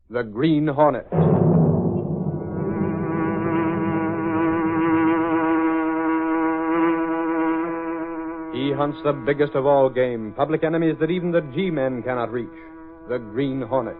The Green Hornet. He hunts the biggest of all game, public enemies that even the G-men cannot reach. The Green Hornet.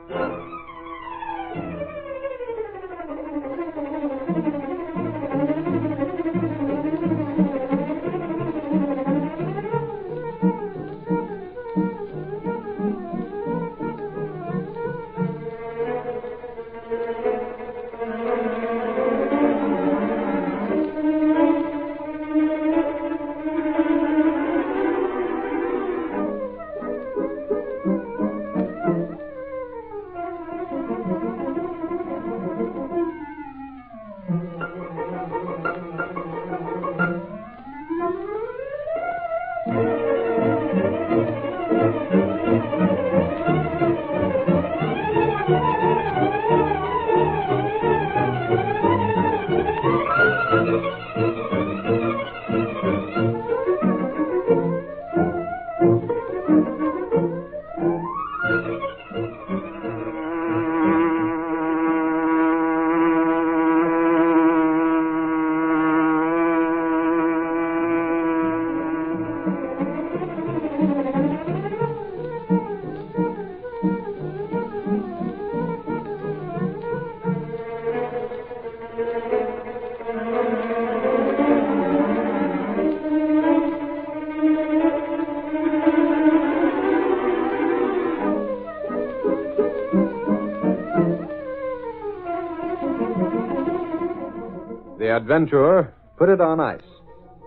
The adventurer put it on ice.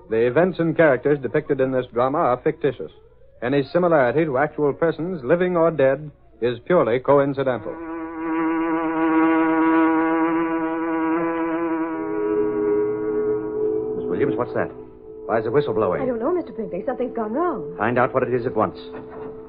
The events and characters depicted in this drama are fictitious. Any similarity to actual persons, living or dead, is purely coincidental. Miss Williams, what's that? Why is the whistle blowing? I don't know, Mr. Brinkley. Something's gone wrong. Find out what it is at once.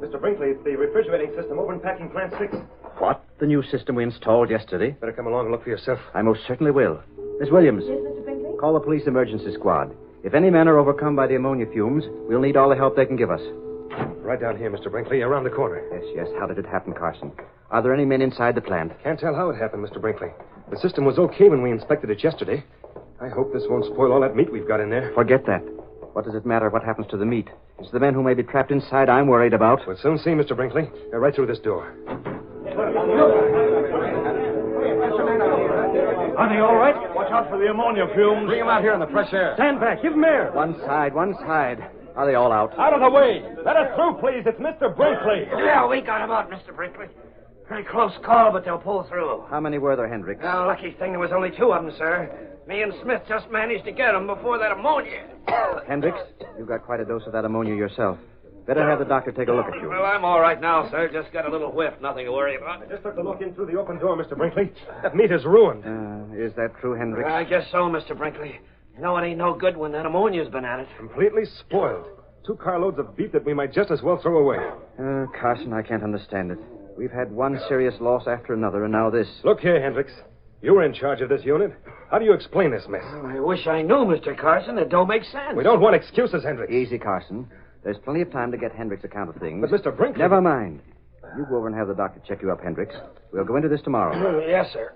Mr. Brinkley, it's the refrigerating system over in packing plant 6. What? The new system we installed yesterday? Better come along and look for yourself. I most certainly will. Miss Williams. Yes, Mr. Brinkley? Call the police emergency squad. If any men are overcome by the ammonia fumes, we'll need all the help they can give us. Right down here, Mr. Brinkley, around the corner. Yes. How did it happen, Carson? Are there any men inside the plant? Can't tell how it happened, Mr. Brinkley. The system was okay when we inspected it yesterday. I hope this won't spoil all that meat we've got in there. Forget that. What does it matter what happens to the meat? It's the men who may be trapped inside I'm worried about. We'll soon see, Mr. Brinkley. Right through this door. Are they all right? Watch out for the ammonia fumes. Bring him out here in the fresh air. Stand back. Give them air. One side. Are they all out? Out of the way. Let us through, please. It's Mr. Brinkley. Yeah, we got him out, Mr. Brinkley. Pretty close call, but they'll pull through. How many were there, Hendricks? Oh, lucky thing there was only 2 of them, sir. Me and Smith just managed to get them before that ammonia. Hendricks, you've got quite a dose of that ammonia yourself. Better have the doctor take a look at you. Well, I'm all right now, sir. Just got a little whiff. Nothing to worry about. I just took a look in through the open door, Mr. Brinkley. That meat is ruined. Is that true, Hendricks? I guess so, Mr. Brinkley. You know, it ain't no good when that ammonia's been at it. Completely spoiled. 2 carloads of beef that we might just as well throw away. Carson, I can't understand it. We've had one serious loss after another, and now this. Look here, Hendricks. You were in charge of this unit. How do you explain this mess? Well, I wish I knew, Mr. Carson. It don't make sense. We don't want excuses, Hendricks. Easy, Carson. There's plenty of time to get Hendricks' account of things. But Mr. Brinkley... Never mind. You go over and have the doctor check you up, Hendricks. We'll go into this tomorrow. Yes, sir.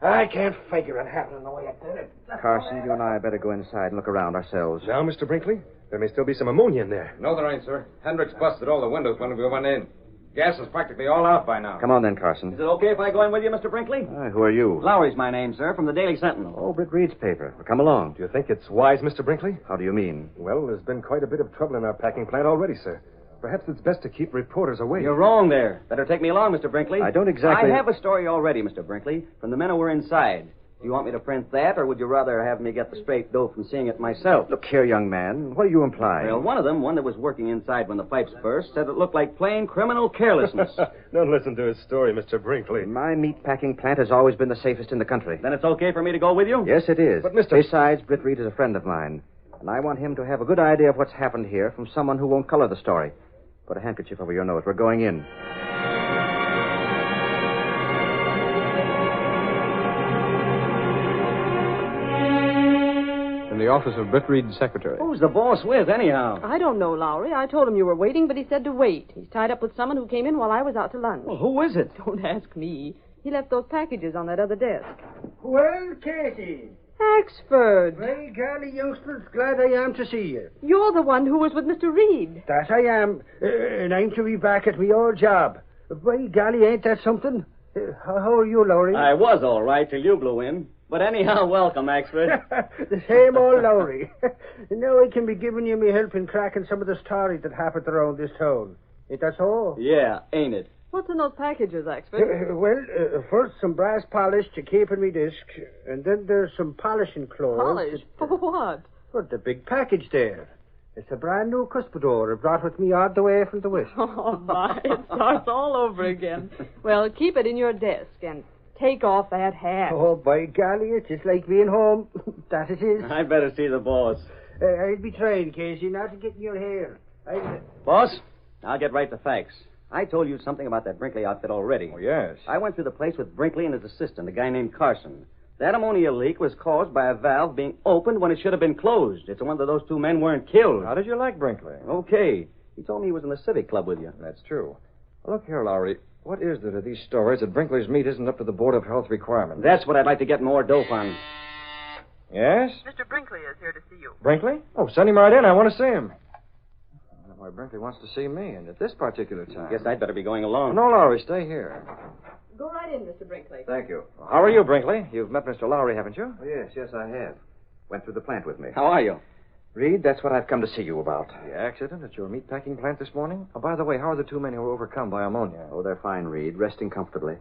I can't figure it happening the way it did. Carson, you and I better go inside and look around ourselves. Now, Mr. Brinkley, there may still be some ammonia in there. No, there ain't, sir. Hendricks busted all the windows when we went in. Gas is practically all out by now. Come on then, Carson. Is it okay if I go in with you, Mr. Brinkley? Who are you? Lowry's my name, sir, from the Daily Sentinel. Oh, Britt Reed's paper. Well, come along. Do you think it's wise, Mr. Brinkley? How do you mean? Well, there's been quite a bit of trouble in our packing plant already, sir. Perhaps it's best to keep reporters away. You're wrong there. Better take me along, Mr. Brinkley. I don't exactly... I have a story already, Mr. Brinkley, from the men who were inside. Do you want me to print that, or would you rather have me get the straight dough from seeing it myself? Look here, young man. What do you imply? Well, one of them, one that was working inside when the pipes burst, said it looked like plain criminal carelessness. Don't listen to his story, Mr. Brinkley. My meat packing plant has always been the safest in the country. Then it's okay for me to go with you? Yes, it is. But, Mr. Besides, Britt Reed is a friend of mine, and I want him to have a good idea of what's happened here from someone who won't color the story. Put a handkerchief over your nose. We're going in. In the office of Britt Reed's secretary. Who's the boss with, anyhow? I don't know, Lowry. I told him you were waiting, but he said to wait. He's tied up with someone who came in while I was out to lunch. Well, who is it? Don't ask me. He left those packages on that other desk. Well, Katie. Axford, Very golly, youngsters, glad I am to see you. you're the one who was with Mr. Reed. That I am, and I'm to be back at my old job. By golly, ain't that something? How are you, Lowry? I was all right till you blew in. But anyhow, welcome, Axford. The same old Lowry. Now I can be giving you me help in cracking some of the stories that happened around this town. Ain't that so? Yeah, ain't it? What's in those packages, Axford? First some brass polish to keep in me disc, and then there's some polishing clothes. Polish? For what? For the big package there. It's a brand new cuspidor I brought with me all the way from the west. Oh, my. It starts all over again. Well, keep it in your desk and take off that hat. Oh, by golly, it's just like being home. That it is. I'd better see the boss. I'd be trying, Casey, not to get in your hair. Boss, I'll get right to facts. I told you something about that Brinkley outfit already. Oh, yes. I went through the place with Brinkley and his assistant, a guy named Carson. That ammonia leak was caused by a valve being opened when it should have been closed. It's a wonder those two men weren't killed. How did you like Brinkley? Okay. He told me he was in the Civic Club with you. That's true. Well, look here, Lowry. What is there to these stories that Brinkley's meat isn't up to the Board of Health requirements? That's what I'd like to get more dope on. Yes? Mr. Brinkley is here to see you. Brinkley? Oh, send him right in. I want to see him. I don't know why Brinkley wants to see me, and at this particular time. Guess I'd better be going along. No, Lowry, stay here. Go right in, Mr. Brinkley. Thank you. How are you, Brinkley? You've met Mr. Lowry, haven't you? Oh, yes, I have. Went through the plant with me. How are you? Reed, that's what I've come to see you about. The accident at your meatpacking plant this morning? Oh, by the way, how are the two men who were overcome by ammonia? Oh, they're fine, Reed, resting comfortably.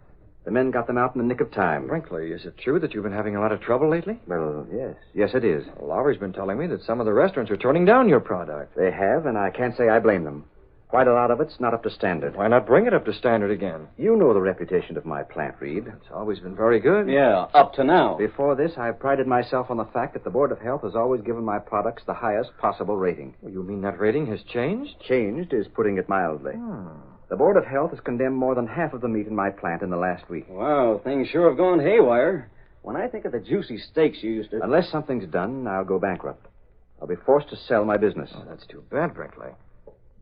The men got them out in the nick of time. Brinkley, is it true that you've been having a lot of trouble lately? Well, yes. Yes, it is. Well, Lowry's been telling me that some of the restaurants are turning down your product. They have, and I can't say I blame them. Quite a lot of it's not up to standard. Why not bring it up to standard again? You know the reputation of my plant, Reed. It's always been very good. Yeah, up to now. Before this, I prided myself on the fact that the Board of Health has always given my products the highest possible rating. Well, you mean that rating has changed? Changed is putting it mildly. The Board of Health has condemned more than half of the meat in my plant in the last week. Wow, things sure have gone haywire. When I think of the juicy steaks you used to... Unless something's done, I'll go bankrupt. I'll be forced to sell my business. Oh, that's too bad, Brinkley.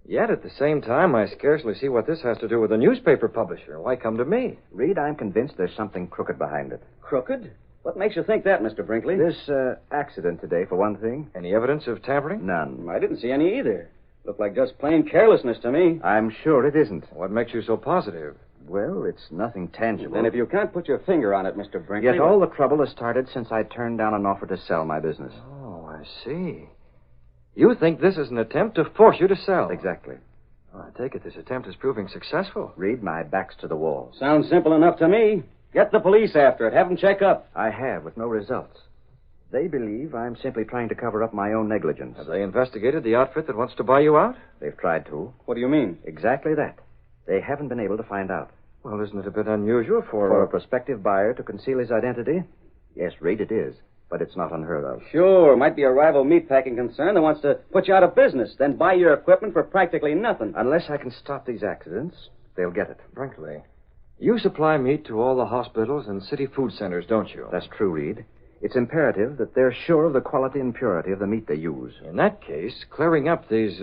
Yet, at the same time, I scarcely see what this has to do with a newspaper publisher. Why come to me? Reed, I'm convinced there's something crooked behind it. Crooked? What makes you think that, Mr. Brinkley? This accident today, for one thing. Any evidence of tampering? None. I didn't see any either. Looked like just plain carelessness to me. I'm sure it isn't. What makes you so positive? Well, it's nothing tangible. Then if you can't put your finger on it, Mr. Brinkley... Yet all the trouble has started since I turned down an offer to sell my business. Oh, I see. You think this is an attempt to force you to sell? Exactly. Well, I take it this attempt is proving successful. Reed, my back's to the wall. Sounds simple enough to me. Get the police after it. Have them check up. I have, with no results. They believe I'm simply trying to cover up my own negligence. Have they investigated the outfit that wants to buy you out? They've tried to. What do you mean? Exactly that. They haven't been able to find out. Well, isn't it a bit unusual For a prospective buyer to conceal his identity? Yes, Reed, it is. But it's not unheard of. Sure, might be a rival meatpacking concern that wants to put you out of business, then buy your equipment for practically nothing. Unless I can stop these accidents, they'll get it. Brinkley, you supply meat to all the hospitals and city food centers, don't you? That's true, Reed. It's imperative that they're sure of the quality and purity of the meat they use. In that case, clearing up these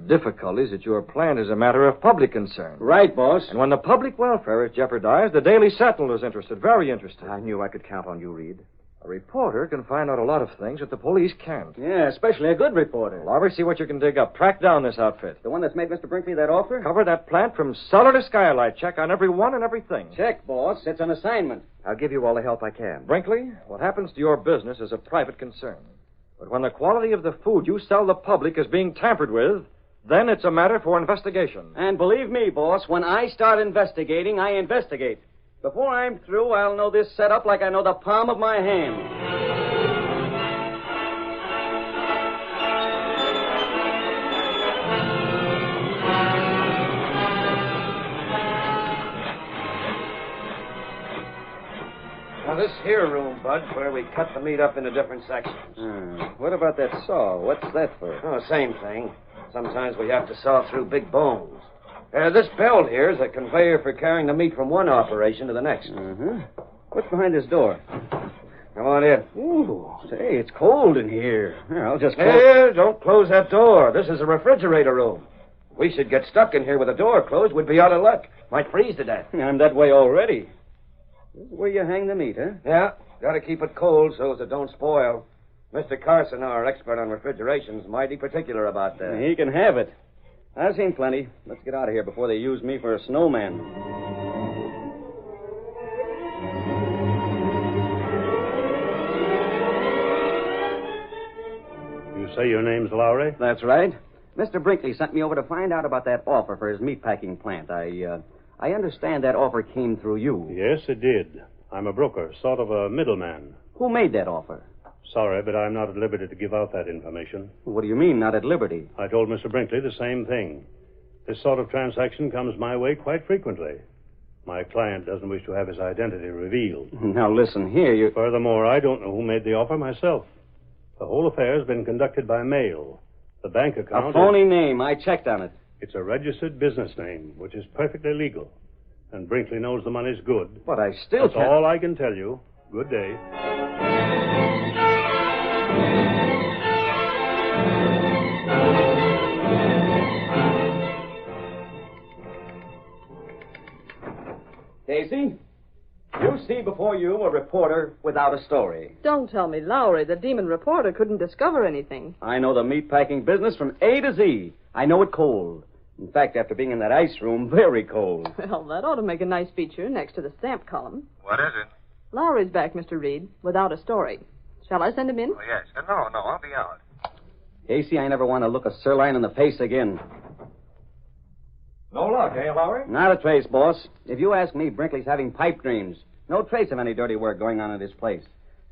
difficulties at your plant is a matter of public concern. Right, boss. And when the public welfare is jeopardized, the Daily Sentinel is interested, very interested. I knew I could count on you, Reed. A reporter can find out a lot of things that the police can't. Yeah, especially a good reporter. Well, Lowry, see what you can dig up. Track down this outfit. The one that's made Mr. Brinkley that offer? Cover that plant from cellar to skylight. Check on every one and everything. Check, boss. It's an assignment. I'll give you all the help I can. Brinkley, what happens to your business is a private concern. But when the quality of the food you sell the public is being tampered with, then it's a matter for investigation. And believe me, boss, when I start investigating, I investigate. Before I'm through, I'll know this setup like I know the palm of my hand. Now, this here room, Bud, where we cut the meat up into different sections. What about that saw? What's that for? Oh, same thing. Sometimes we have to saw through big bones. This belt here is a conveyor for carrying the meat from one operation to the next. What's behind this door? Come on in. Ooh, say, it's cold in here. Here, I'll just close... Hey, don't close that door. This is a refrigerator room. If we should get stuck in here with the door closed, we'd be out of luck. Might freeze to death. I'm that way already. This is where you hang the meat, huh? Yeah, got to keep it cold so as it don't spoil. Mr. Carson, our expert on refrigeration's mighty particular about that. He can have it. I've seen plenty. Let's get out of here before they use me for a snowman. You say your name's Lowry? That's right. Mr. Brinkley sent me over to find out about that offer for his meatpacking plant. I understand that offer came through you. Yes, it did. I'm a broker, sort of a middleman. Who made that offer? Sorry, but I'm not at liberty to give out that information. What do you mean, not at liberty? I told Mr. Brinkley the same thing. This sort of transaction comes my way quite frequently. My client doesn't wish to have his identity revealed. Now, listen here, you... Furthermore, I don't know who made the offer myself. The whole affair has been conducted by mail. The bank account... A phony name. I checked on it. It's a registered business name, which is perfectly legal. And Brinkley knows the money's good. But I still That's can't... all I can tell you. Good day. Casey, you see before you a reporter without a story. Don't tell me, Lowry, the demon reporter couldn't discover anything. I know the meatpacking business from A to Z. I know it cold. In fact, after being in that ice room, very cold. Well, that ought to make a nice feature next to the stamp column. What is it? Lowry's back, Mr. Reed, without a story. Shall I send him in? Oh, yes. No, I'll be out. Casey, I never want to look a sirloin in the face again. No luck, eh, Lowry? Not a trace, boss. If you ask me, Brinkley's having pipe dreams. No trace of any dirty work going on at his place.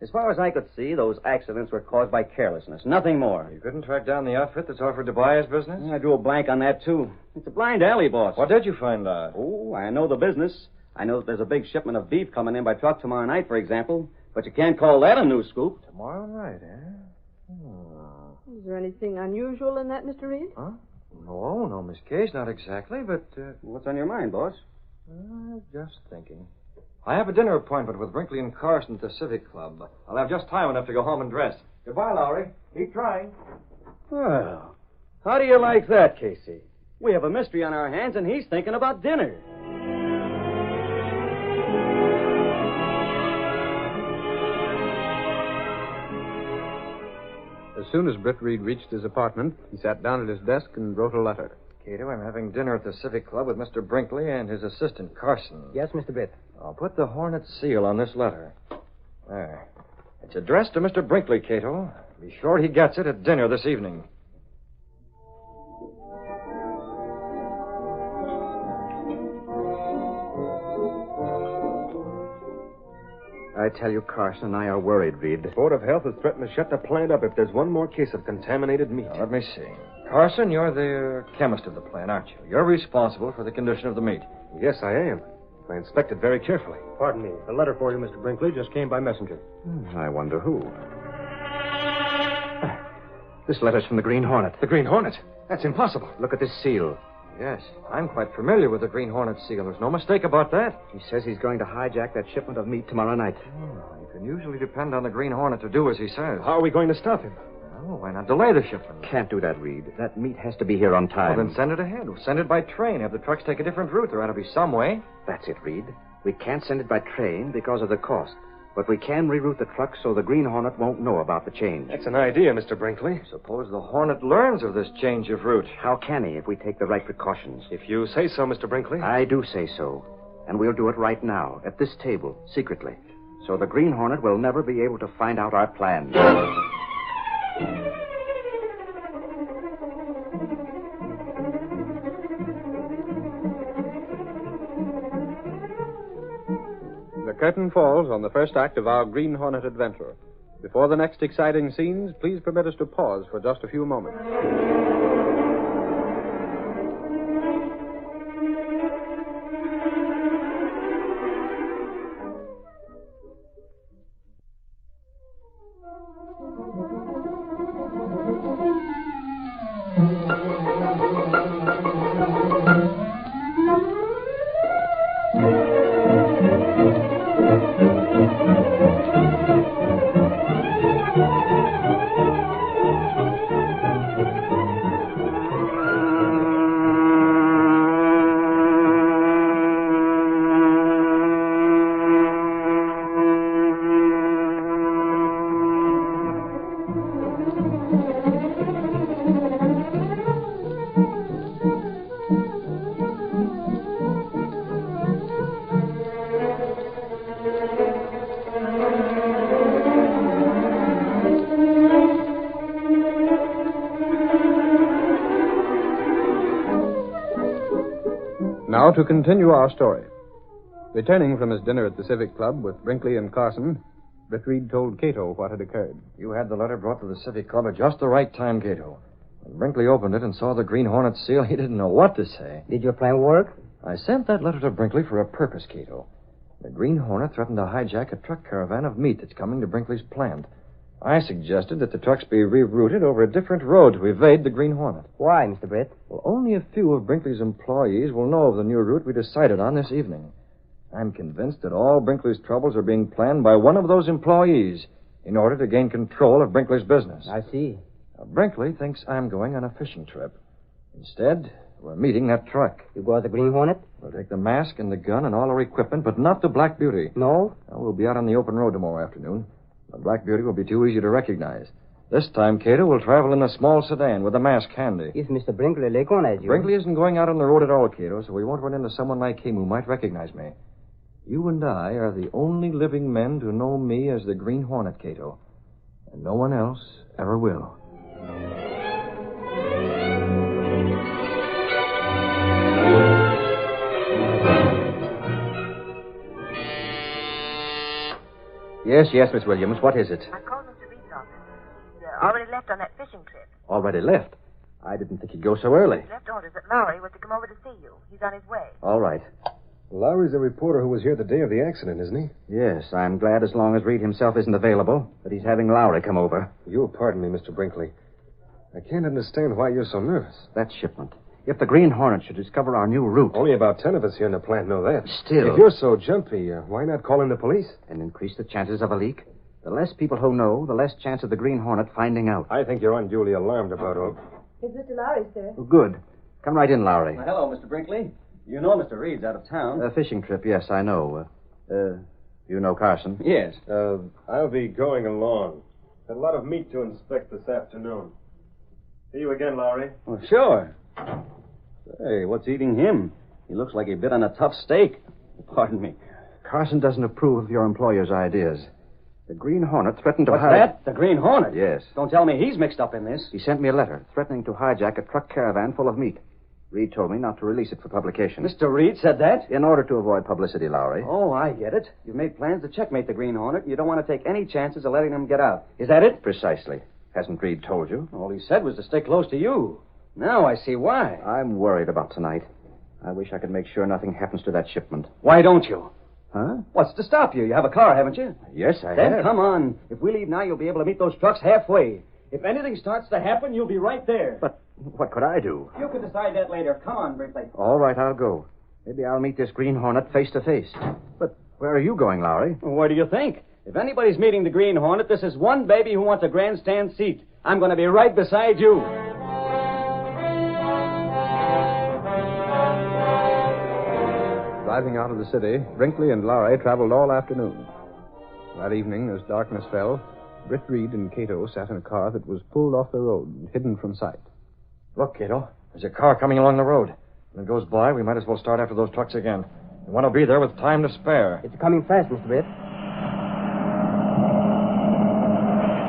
As far as I could see, those accidents were caused by carelessness. Nothing more. You couldn't track down the outfit that's offered to buy his business? I drew a blank on that, too. It's a blind alley, boss. What did you find out? Oh, I know the business. I know that there's a big shipment of beef coming in by truck tomorrow night, for example. But you can't call that a news scoop. Tomorrow night, eh? Is there anything unusual in that, Mr. Reed? Huh? No, Miss Case, not exactly, but... What's on your mind, boss? Just thinking. I have a dinner appointment with Brinkley and Carson at the Civic Club. I'll have just time enough to go home and dress. Goodbye, Lowry. Keep trying. Well, how do you like that, Casey? We have a mystery on our hands, and he's thinking about dinner. As soon as Britt Reed reached his apartment, he sat down at his desk and wrote a letter. Cato, I'm having dinner at the Civic Club with Mr. Brinkley and his assistant, Carson. Yes, Mr. Britt. I'll put the Hornet seal on this letter. There. It's addressed to Mr. Brinkley, Cato. Be sure he gets it at dinner this evening. I tell you, Carson and I are worried, Reed. The Board of Health has threatened to shut the plant up if there's one more case of contaminated meat. Now, let me see. Carson, you're the chemist of the plant, aren't you? You're responsible for the condition of the meat. Yes, I am. I inspected very carefully. Pardon me. A letter for you, Mr. Brinkley, just came by messenger. I wonder who. This letter's from the Green Hornet. The Green Hornet? That's impossible. Look at this seal. Yes, I'm quite familiar with the Green Hornet seal. There's no mistake about that. He says he's going to hijack that shipment of meat tomorrow night. You can usually depend on the Green Hornet to do as he says. How are we going to stop him? Well, why not delay the shipment? Can't do that, Reed. That meat has to be here on time. Well, then send it ahead. We'll send it by train. Have the trucks take a different route. There ought to be some way. That's it, Reed. We can't send it by train because of the cost. But we can reroute the truck so the Green Hornet won't know about the change. That's an idea, Mr. Brinkley. Suppose the Hornet learns of this change of route. How can he if we take the right precautions? If you say so, Mr. Brinkley. I do say so. And we'll do it right now, at this table, secretly. So the Green Hornet will never be able to find out our plan. The curtain falls on the first act of our Green Hornet adventure. Before the next exciting scenes, please permit us to pause for just a few moments. now to continue our story. Returning from his dinner at the Civic Club with Brinkley and Carson, Britt Reed told Cato what had occurred. You had the letter brought to the Civic Club at just the right time, Cato. When Brinkley opened it and saw the Green Hornet seal, he didn't know what to say. Did your plan work? I sent that letter to Brinkley for a purpose, Cato. The Green Hornet threatened to hijack a truck caravan of meat that's coming to Brinkley's plant. I suggested that the trucks be rerouted over a different road to evade the Green Hornet. Why, Mr. Britt? Well, only a few of Brinkley's employees will know of the new route we decided on this evening. I'm convinced that all Brinkley's troubles are being planned by one of those employees in order to gain control of Brinkley's business. I see. Now, Brinkley thinks I'm going on a fishing trip. Instead, we're meeting that truck. You go with the Green Hornet? We'll take the mask and the gun and all our equipment, but not the Black Beauty. No? Now, we'll be out on the open road tomorrow afternoon. The Black Beauty will be too easy to recognize. This time, Cato will travel in a small sedan with a mask handy. If Mr. Brinkley recognizes you... Brinkley isn't going out on the road at all, Cato, so we won't run into someone like him who might recognize me. You and I are the only living men to know me as the Green Hornet, Cato. And no one else ever will. Yes, Miss Williams. What is it? I called Mr. Reed's office. He's already left on that fishing trip. Already left? I didn't think he'd go so early. He left orders that Lowry was to come over to see you. He's on his way. All right. Lowry's the reporter who was here the day of the accident, isn't he? Yes, I'm glad as long as Reed himself isn't available that he's having Lowry come over. You'll pardon me, Mr. Brinkley. I can't understand why you're so nervous. That shipment. If the Green Hornet should discover our new route... Only about 10 of us here in the plant know that. Still... If you're so jumpy, why not call in the police? And increase the chances of a leak? The less people who know, the less chance of the Green Hornet finding out. I think you're unduly alarmed about all. Is Mr. Lowry, sir? Oh, good. Come right in, Lowry. Hello, Mr. Brinkley. You know Mr. Reed's out of town. A fishing trip, yes, I know. You know Carson? Yes. I'll be going along. Got a lot of meat to inspect this afternoon. See you again, Lowry. Well, sure. Hey, what's eating him? He looks like he bit on a tough steak. Pardon me. Carson doesn't approve of your employer's ideas. The Green Hornet threatened to What's that? The Green Hornet? Yes. Don't tell me he's mixed up in this. He sent me a letter threatening to hijack a truck caravan full of meat. Reed told me not to release it for publication. Mr. Reed said that? In order to avoid publicity, Lowry. Oh, I get it. You've made plans to checkmate the Green Hornet, and you don't want to take any chances of letting him get out. Is that it? Precisely. Hasn't Reed told you? All he said was to stay close to you. Now I see why. I'm worried about tonight. I wish I could make sure nothing happens to that shipment. Why don't you? Huh? What's to stop you? You have a car, haven't you? Yes, I Then have. come on. If we leave now, you'll be able to meet those trucks halfway. If anything starts to happen, you'll be right there. But what could I do? You can decide that later. Come on, Brinkley. All right, I'll go. Maybe I'll meet this Green Hornet face to face. But where are you going, Lowry? Well, what do you think? If anybody's meeting the Green Hornet, this is one baby who wants a grandstand seat. I'm going to be right beside you. Driving out of the city, Brinkley and Lowry traveled all afternoon. That evening, as darkness fell, Britt Reed and Cato sat in a car that was pulled off the road and hidden from sight. Look, Cato. There's a car coming along the road. When it goes by, we might as well start after those trucks again. We want to be there with time to spare. It's coming fast, Mr. Britt.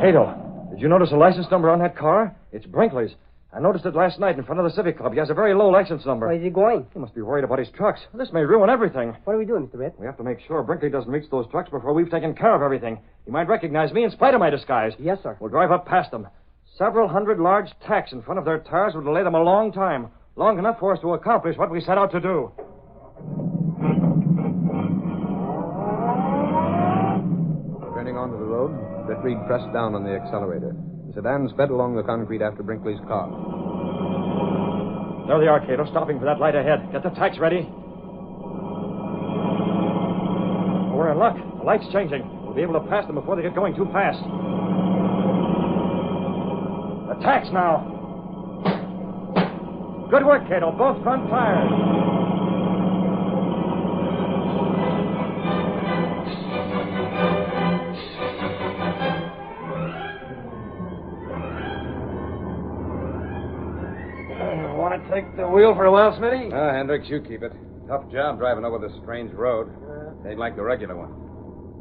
Cato, did you notice the license number on that car? It's Brinkley's. I noticed it last night in front of the Civic Club. He has a very low license number. Where is he going? He must be worried about his trucks. This may ruin everything. What are we doing, Mr. Britt? We have to make sure Brinkley doesn't reach those trucks before we've taken care of everything. He might recognize me in spite of my disguise. Yes, sir. We'll drive up past them. Several hundred large tacks in front of their tires would delay them a long time. Long enough for us to accomplish what we set out to do. Turning onto the road, Britt Reed pressed down on the accelerator. The sedan sped along the concrete after Brinkley's car. There they are, Cato, stopping for that light ahead. Get the tacks ready. We're in luck. The light's changing. We'll be able to pass them before they get going too fast. The tacks now. Good work, Cato. Both front tires. Want to take the wheel for a while, Smitty? Hendricks, you keep it. Tough job driving over this strange road. Ain't like the regular one.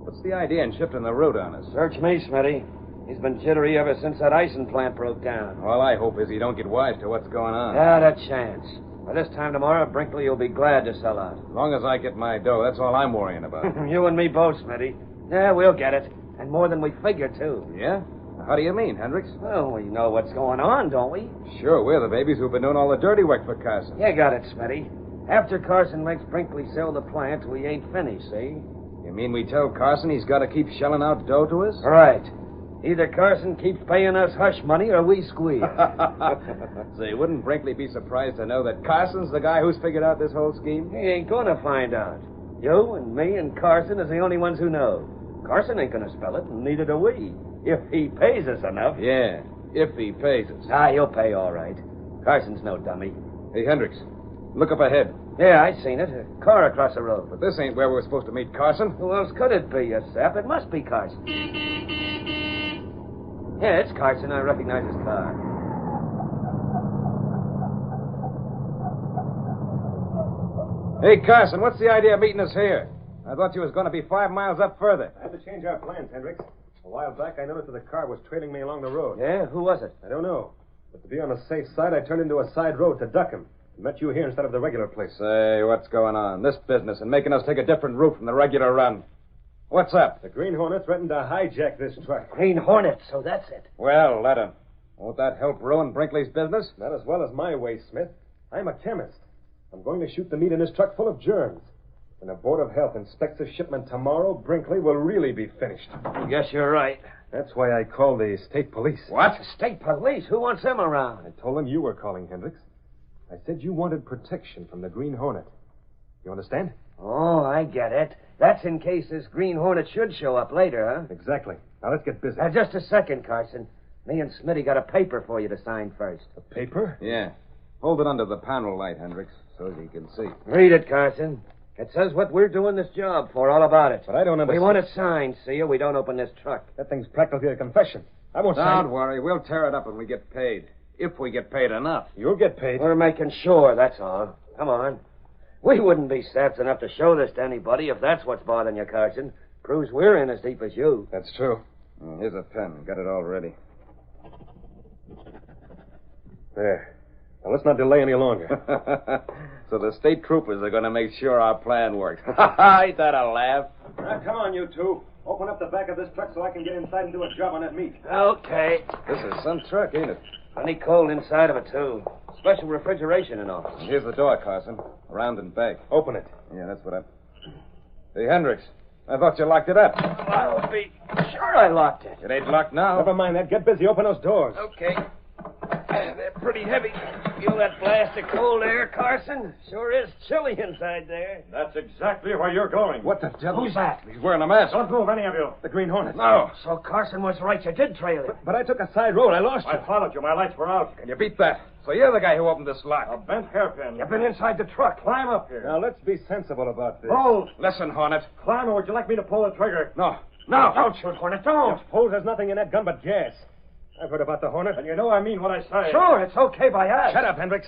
What's the idea in shifting the route on us? Search me, Smitty. He's been jittery ever since that icing plant broke down. All I hope is he don't get wise to what's going on. Not a chance. By this time tomorrow, Brinkley will be glad to sell out. As long as I get my dough, that's all I'm worrying about. You and me both, Smitty. Yeah, we'll get it. And more than we figured, too. Yeah? How do you mean, Hendricks? Well, we know what's going on, don't we? Sure, we're the babies who've been doing all the dirty work for Carson. You got it, Smitty. After Carson makes Brinkley sell the plant, we ain't finished, see? You mean we tell Carson he's got to keep shelling out dough to us? Right. Either Carson keeps paying us hush money or we squeeze. Say, wouldn't Brinkley be surprised to know that Carson's the guy who's figured out this whole scheme? He ain't gonna find out. You and me and Carson is the only ones who know. Carson ain't gonna spell it, and neither do we. If he pays us enough. Yeah, if he pays us. Ah, he'll pay all right. Carson's no dummy. Hey, Hendricks, look up ahead. Yeah, I seen it. A car across the road. But this ain't where we're supposed to meet Carson. Who else could it be, you sap? It must be Carson. Yeah, it's Carson. I recognize his car. Hey, Carson, what's the idea of meeting us here? I thought you was going to be 5 miles up further. I had to change our plans, Hendricks. A while back, I noticed that the car was trailing me along the road. Yeah? Who was it? I don't know. But to be on the safe side, I turned into a side road to duck him. And met you here instead of the regular place. Say, what's going on? This business and making us take a different route from the regular run. What's up? The Green Hornet threatened to hijack this truck. Green Hornet, so that's it. Well, let him. Won't that help ruin Brinkley's business? Not as well as my way, Smith. I'm a chemist. I'm going to shoot the meat in this truck full of germs. When the Board of Health inspects the shipment tomorrow, Brinkley will really be finished. I guess you're right. That's why I called the state police. What? State police? Who wants them around? I told them you were calling, Hendricks. I said you wanted protection from the Green Hornet. You understand? Oh, I get it. That's in case this Green Hornet should show up later, huh? Exactly. Now let's get busy. Just a second, Carson. Me and Smitty got a paper for you to sign first. A paper? Yeah. Hold it under the panel light, Hendricks, so as you can see. Read it, Carson. It says what we're doing this job for, all about it. But I don't understand. We want it signed, see you? We don't open this truck. That thing's practically a confession. I won't sign. Don't worry. We'll tear it up when we get paid. If we get paid enough. You'll get paid. We're making sure, that's all. Come on. We wouldn't be saps enough to show this to anybody if that's what's bothering you, Carson. Proves we're in as deep as you. That's true. Here's a pen. Got it all ready. There. Now, let's not delay any longer. So the state troopers are going to make sure our plan works. Ain't that a laugh? Now, come on, you two. Open up the back of this truck so I can get inside and do a job on that meat. Okay. This is some truck, ain't it? Plenty cold inside of it, too. Special refrigeration and all. Here's the door, Carson. Around and back. Open it. Yeah, that's what I'm... Hey, Hendricks, I thought you locked it up. I'll be sure I locked it. It ain't locked now. Never mind that. Get busy. Open those doors. Okay. They're pretty heavy. Feel that blast of cold air, Carson? Sure is chilly inside there. That's exactly where you're going. What the devil? Who's that? He's wearing a mask. Don't move, any of you. The Green Hornet. No. So Carson was right. You did trail him. But I took a side road. I lost you. I followed you. My lights were out. Can you beat that? So you're the guy who opened this lock. A bent hairpin. You've been inside the truck. Climb up here. Now, let's be sensible about this. Hold. Listen, Hornet. Climb, or would you like me to pull the trigger? No. No, don't shoot, Hornet. Don't. Suppose there's nothing in that gun but gas. I've heard about the Hornet. And you know I mean what I say. Sure, it's okay by us. Shut up, Hendricks.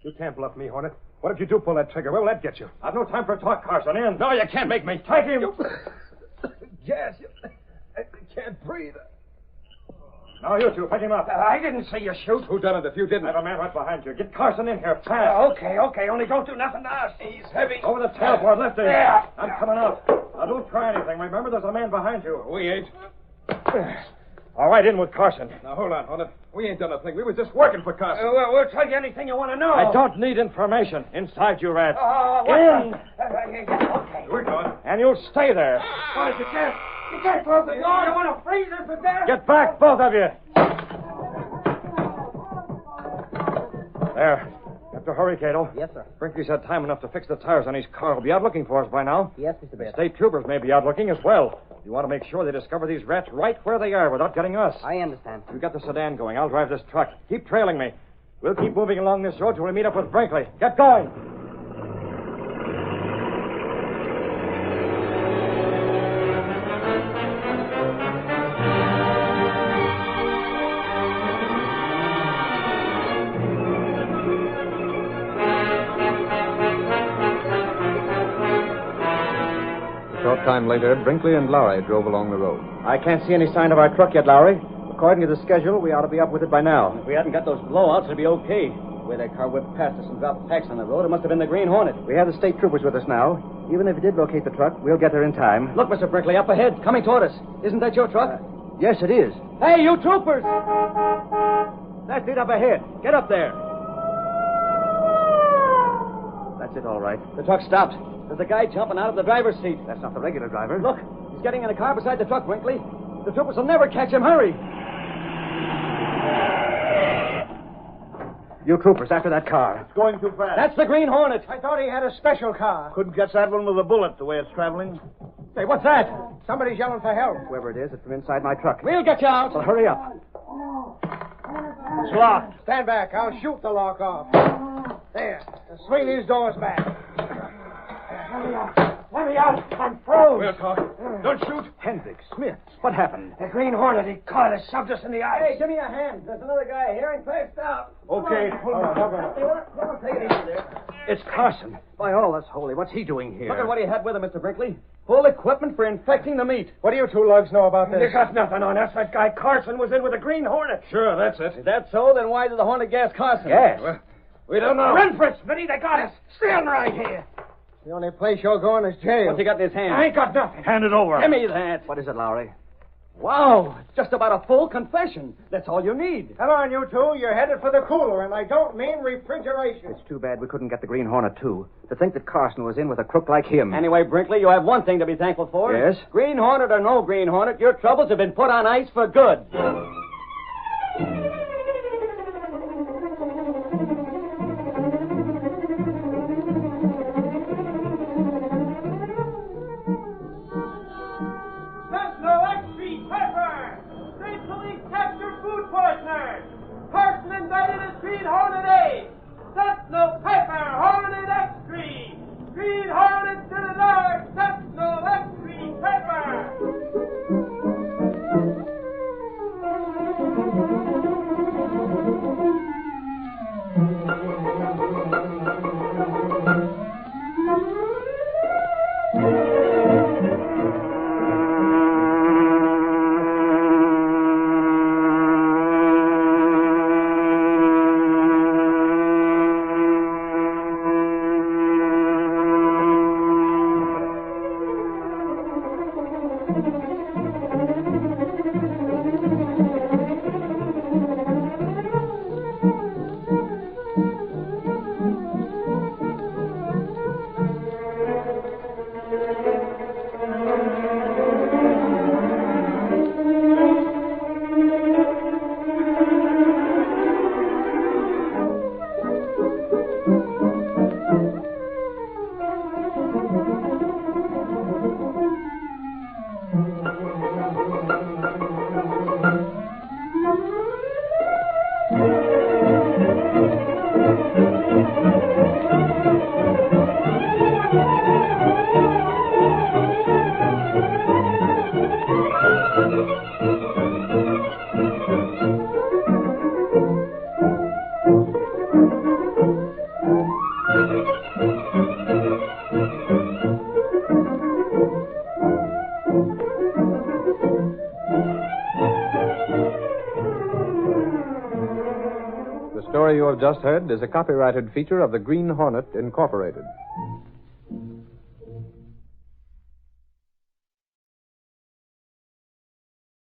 You can't bluff me, Hornet. What if you do pull that trigger? Where will that get you? I've no time for talk, Carson. In. No, you can't make me. Take him. Gas. I can't breathe. Now, you two, pick him up. I didn't see you shoot. Who done it if you I didn't? have a man right behind you. Get Carson in here, fast. Okay. Only don't do nothing to us. He's heavy. Over the tailboard, lift him. Yeah. I'm coming out. Now, don't try anything. Remember, there's a man behind you. We ain't. All right, in with Carson. Now, hold on, Hornet. We ain't done a thing. We was just working for Carson. We'll tell you anything you want to know. I don't need information. Inside, you rats. In. Okay. We're going. And you'll stay there. Boys, you can't close the door. You want to freeze us to death? Get back, both of you. There. You have to hurry, Cato. Yes, sir. Brinkley's had time enough to fix the tires on his car. He'll be out looking for us by now. Yes, Mr. The Bett. state troopers may be out looking as well. You want to make sure they discover these rats right where they are without getting us. I understand. You got the sedan going. I'll drive this truck. Keep trailing me. We'll keep moving along this road till we meet up with Brinkley. Get going. A short time later, Brinkley and Lowry drove along the road. I can't see any sign of our truck yet, Lowry. According to the schedule, we ought to be up with it by now. If we hadn't got those blowouts, it'd be okay. The way that car whipped past us and dropped packs on the road, it must have been the Green Hornet. We have the state troopers with us now. Even if we did locate the truck, we'll get there in time. Look, Mr. Brinkley, up ahead, coming toward us. Isn't that your truck? Yes, it is. Hey, you troopers! That's it up ahead. Get up there. That's it, all right. The truck stopped. There's a guy jumping out of the driver's seat. That's not the regular driver. Look, he's getting in a car beside the truck, Brinkley. The troopers will never catch him. Hurry. You troopers, after that car. It's going too fast. That's the Green Hornet. I thought he had a special car. Couldn't catch that one with a bullet the way it's traveling. Hey, what's that? Somebody's yelling for help. Whoever it is, it's from inside my truck. We'll get you out. Well, hurry up. It's locked. Stand back. I'll shoot the lock off. There. Swing these doors back. Let me out. I'm froze. We'll talk. Don't shoot. Hendrick, Smith, what happened? The Green Hornet, he caught us, shoved us in the ice. Hey, give me a hand. There's another guy here and passed out. Okay. Hold on. Take it easy there. It's Carson. By all that's holy, what's he doing here? Look at what he had with him, Mr. Brinkley. Full equipment for infecting the meat. What do you two lugs know about this? You got nothing on us. That guy Carson was in with the Green Hornet. Sure, that's it. Is that so? Then why did the Hornet gas Carson? Gas? Well, we don't know. Run for it, Smitty. They got us. Stand right here. The only place you're going is jail. What's he got in his hand? I ain't got nothing. Hand it over. Give me that. What is it, Lowry? Wow, it's just about a full confession. That's all you need. Come on, you two. You're headed for the cooler, and I don't mean refrigeration. It's too bad we couldn't get the Green Hornet, too. To think that Carson was in with a crook like him. Anyway, Brinkley, you have one thing to be thankful for. Yes? Green Hornet or no Green Hornet, your troubles have been put on ice for good. Carson indicted as Green Hornet A. Sentinel Pepper, Hornet X3. Green Hornet still at large. Sentinel X3 Pepper. The story you have just heard is a copyrighted feature of the Green Hornet, Incorporated.